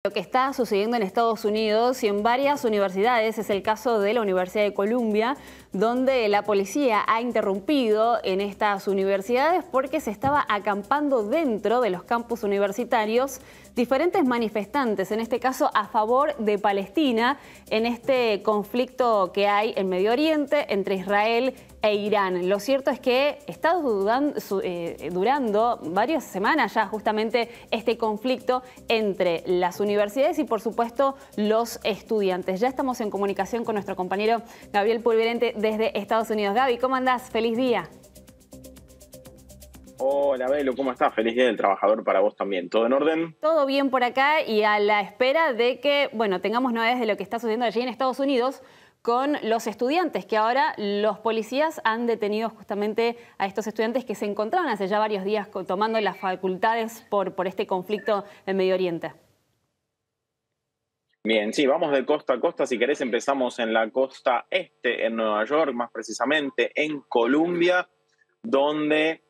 Lo que está sucediendo en Estados Unidos y en varias universidades es el caso de la Universidad de Columbia, donde la policía ha interrumpido en estas universidades porque se estaba acampando dentro de los campus universitarios diferentes manifestantes, en este caso a favor de Palestina, en este conflicto que hay en Medio Oriente entre Israel e Irán. Lo cierto es que está durando varias semanas ya justamente este conflicto entre las universidades y por supuesto los estudiantes. Ya estamos en comunicación con nuestro compañero Gabriel Pulverente desde Estados Unidos. Gaby, ¿cómo andás? Feliz día. Hola, Belu, ¿cómo estás? Feliz Día del Trabajador para vos también. ¿Todo en orden? Todo bien por acá y a la espera de que, tengamos novedades de lo que está sucediendo allí en Estados Unidos con los estudiantes, que ahora los policías han detenido justamente a estos estudiantes que se encontraban hace ya varios días tomando las facultades por este conflicto en Medio Oriente. Bien, sí, vamos de costa a costa. Si querés, empezamos en la costa este, en Nueva York, más precisamente en Columbia, donde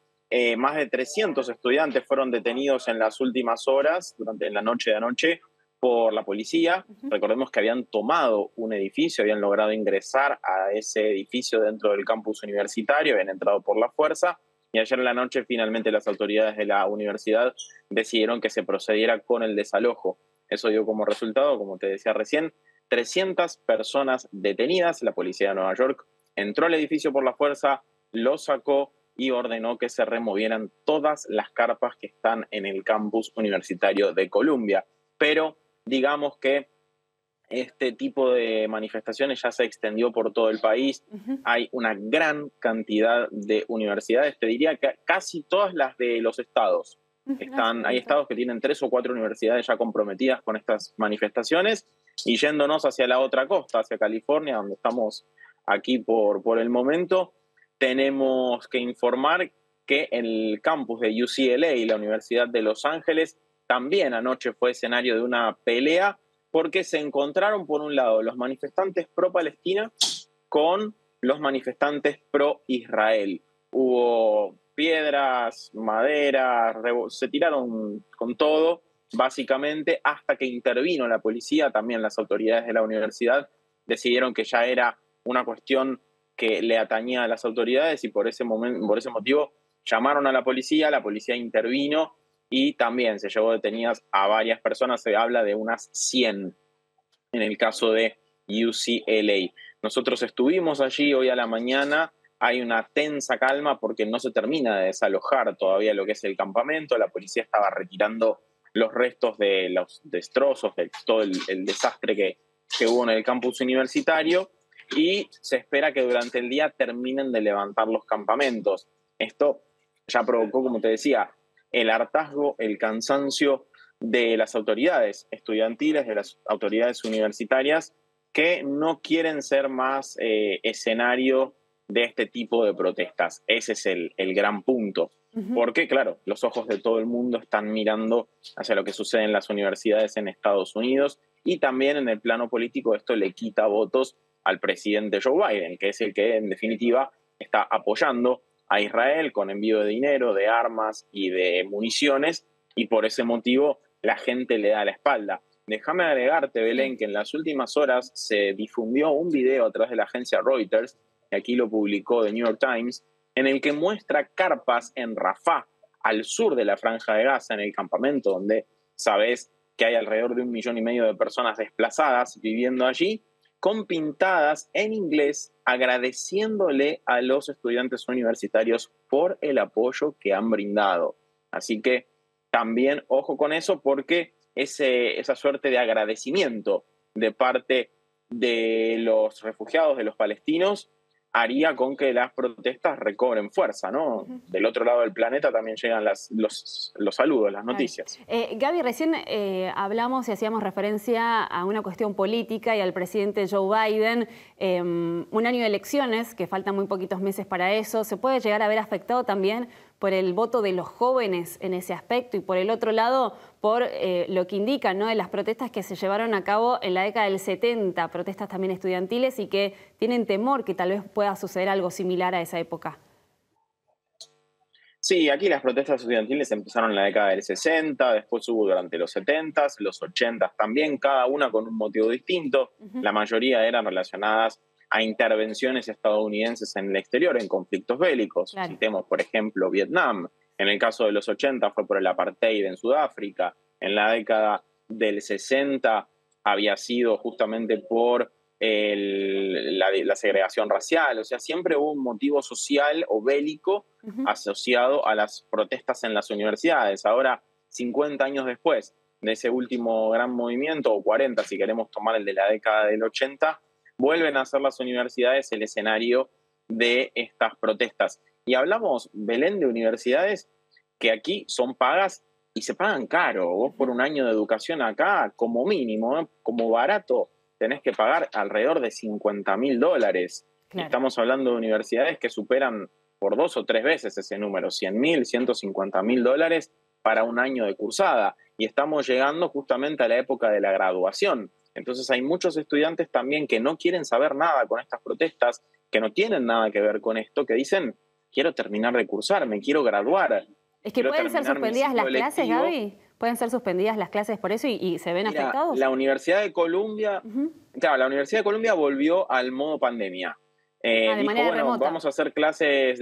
más de 300 estudiantes fueron detenidos en las últimas horas, en la noche de anoche, por la policía. Recordemos que habían tomado un edificio, habían logrado ingresar a ese edificio dentro del campus universitario, habían entrado por la fuerza, y ayer en la noche finalmente las autoridades de la universidad decidieron que se procediera con el desalojo. Eso dio como resultado, como te decía recién, 300 personas detenidas. La policía de Nueva York entró al edificio por la fuerza, lo sacó y ordenó que se removieran todas las carpas que están en el campus universitario de Columbia. Pero digamos que este tipo de manifestaciones ya se extendió por todo el país. Hay una gran cantidad de universidades, te diría que casi todas las de los estados. Hay estados que tienen 3 o 4 universidades ya comprometidas con estas manifestaciones, y yéndonos hacia la otra costa, hacia California, donde estamos aquí por el momento, tenemos que informar que el campus de UCLA y la Universidad de Los Ángeles también anoche fue escenario de una pelea, porque se encontraron por un lado los manifestantes pro-Palestina con los manifestantes pro-Israel. Hubo piedras, madera, se tiraron con todo, básicamente, hasta que intervino la policía. También las autoridades de la universidad decidieron que ya era una cuestión que le atañía a las autoridades, y por ese motivo llamaron a la policía intervino y también se llevó detenidas a varias personas. Se habla de unas 100 en el caso de UCLA. Nosotros estuvimos allí hoy a la mañana. Hay una tensa calma porque no se termina de desalojar todavía lo que es el campamento. La policía estaba retirando los restos de los destrozos, de todo el desastre que hubo en el campus universitario, y se espera que durante el día terminen de levantar los campamentos. Esto ya provocó, como te decía, el hartazgo, el cansancio de las autoridades estudiantiles, de las autoridades universitarias, que no quieren ser más escenario de este tipo de protestas. Ese es el gran punto. Porque, claro, los ojos de todo el mundo están mirando hacia lo que sucede en las universidades en Estados Unidos, y también en el plano político esto le quita votos al presidente Joe Biden, que es el que en definitiva está apoyando a Israel con envío de dinero, de armas y de municiones, y por ese motivo la gente le da la espalda. Déjame agregarte, Belén, que en las últimas horas se difundió un video a través de la agencia Reuters, y aquí lo publicó The New York Times, en el que muestra carpas en Rafah, al sur de la Franja de Gaza, en el campamento donde sabes que hay alrededor de 1,5 millones de personas desplazadas viviendo allí, con pintadas en inglés agradeciéndole a los estudiantes universitarios por el apoyo que han brindado. Así que también ojo con eso, porque esa suerte de agradecimiento de parte de los refugiados, de los palestinos, haría con que las protestas recobren fuerza, ¿no? Del otro lado del planeta también llegan los saludos, las noticias. Gaby, recién hablamos y hacíamos referencia a una cuestión política y al presidente Joe Biden. Un año de elecciones, que faltan muy poquitos meses para eso, se puede llegar a ver afectado también por el voto de los jóvenes en ese aspecto, y por el otro lado, por lo que indican, ¿no?, de las protestas que se llevaron a cabo en la década del 70, protestas también estudiantiles, y que tienen temor que tal vez pueda suceder algo similar a esa época. Sí, aquí las protestas estudiantiles empezaron en la década del 60, después hubo durante los 70, los 80 también, cada una con un motivo distinto. La mayoría eran relacionadas a intervenciones estadounidenses en el exterior, en conflictos bélicos. Claro. Citemos, por ejemplo, Vietnam. En el caso de los 80 fue por el apartheid en Sudáfrica. En la década del 60 había sido justamente por la segregación racial. O sea, siempre hubo un motivo social o bélico asociado a las protestas en las universidades. Ahora, 50 años después de ese último gran movimiento, o 40 si queremos tomar el de la década del 80, vuelven a ser las universidades el escenario de estas protestas. Y hablamos, Belén, de universidades que aquí son pagas y se pagan caro. Vos por un año de educación acá, como mínimo, como barato, tenés que pagar alrededor de $50.000. Claro. Estamos hablando de universidades que superan por 2 o 3 veces ese número, $100.000, $150.000 para un año de cursada. Y estamos llegando justamente a la época de la graduación. Entonces hay muchos estudiantes también que no quieren saber nada con estas protestas, que no tienen nada que ver con esto, que dicen, quiero terminar de cursar, me quiero graduar. Es que pueden ser suspendidas las clases, Gaby. ¿Pueden ser suspendidas las clases por eso y se ven afectados? La Universidad de Columbia, claro, la Universidad de Columbia volvió al modo pandemia. De dijo, manera remota. Vamos a hacer clases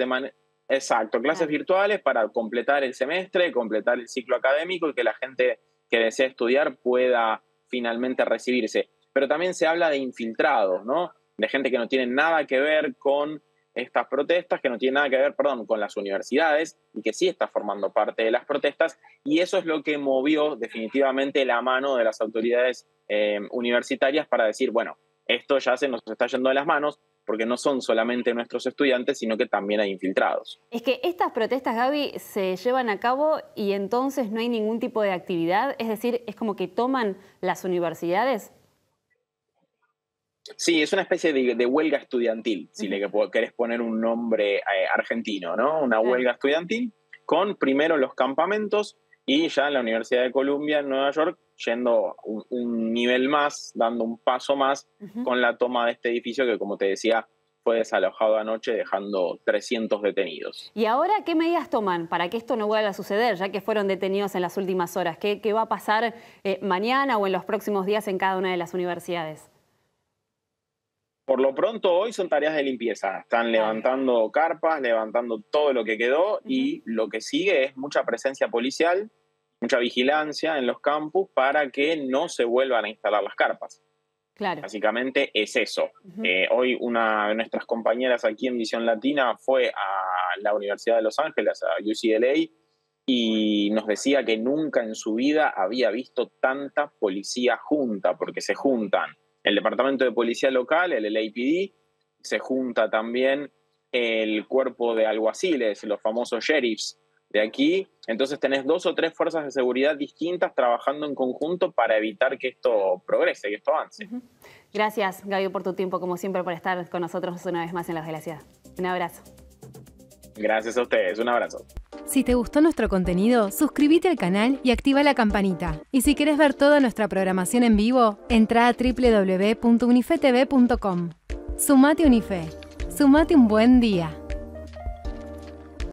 clases virtuales para completar el semestre, completar el ciclo académico y que la gente que desea estudiar pueda finalmente recibirse. Pero también se habla de infiltrados, ¿no? De gente que no tiene nada que ver con estas protestas, que no tiene nada que ver, con las universidades y que sí está formando parte de las protestas, y eso es lo que movió definitivamente la mano de las autoridades universitarias para decir, bueno, esto ya se nos está yendo de las manos porque no son solamente nuestros estudiantes, sino que también hay infiltrados. Es que estas protestas, Gaby, se llevan a cabo y entonces no hay ningún tipo de actividad, es decir, es como que toman las universidades. Sí, es una especie de huelga estudiantil, si le querés poner un nombre argentino, ¿no? Una huelga estudiantil con primero los campamentos y ya en la Universidad de Columbia en Nueva York yendo un nivel más, dando un paso más con la toma de este edificio que, como te decía, fue desalojado anoche dejando 300 detenidos. ¿Y ahora qué medidas toman para que esto no vuelva a suceder, ya que fueron detenidos en las últimas horas? ¿Qué va a pasar mañana o en los próximos días en cada una de las universidades? Por lo pronto hoy son tareas de limpieza, están levantando carpas, levantando todo lo que quedó y lo que sigue es mucha presencia policial, mucha vigilancia en los campus para que no se vuelvan a instalar las carpas. Claro. Básicamente es eso. Hoy una de nuestras compañeras aquí en Visión Latina fue a la Universidad de Los Ángeles, a UCLA, y nos decía que nunca en su vida había visto tanta policía junta, porque se juntan el Departamento de Policía Local, el LAPD, se junta también el cuerpo de alguaciles, los famosos sheriffs de aquí. Entonces tenés 2 o 3 fuerzas de seguridad distintas trabajando en conjunto para evitar que esto progrese, que esto avance. Gracias, Gaby, por tu tiempo, como siempre, por estar con nosotros una vez más en La Voz de la Ciudad. Un abrazo. Gracias a ustedes, un abrazo. Si te gustó nuestro contenido, suscríbete al canal y activa la campanita. Y si querés ver toda nuestra programación en vivo, entra a www.unifetv.com. Sumate Unife. Sumate un buen día.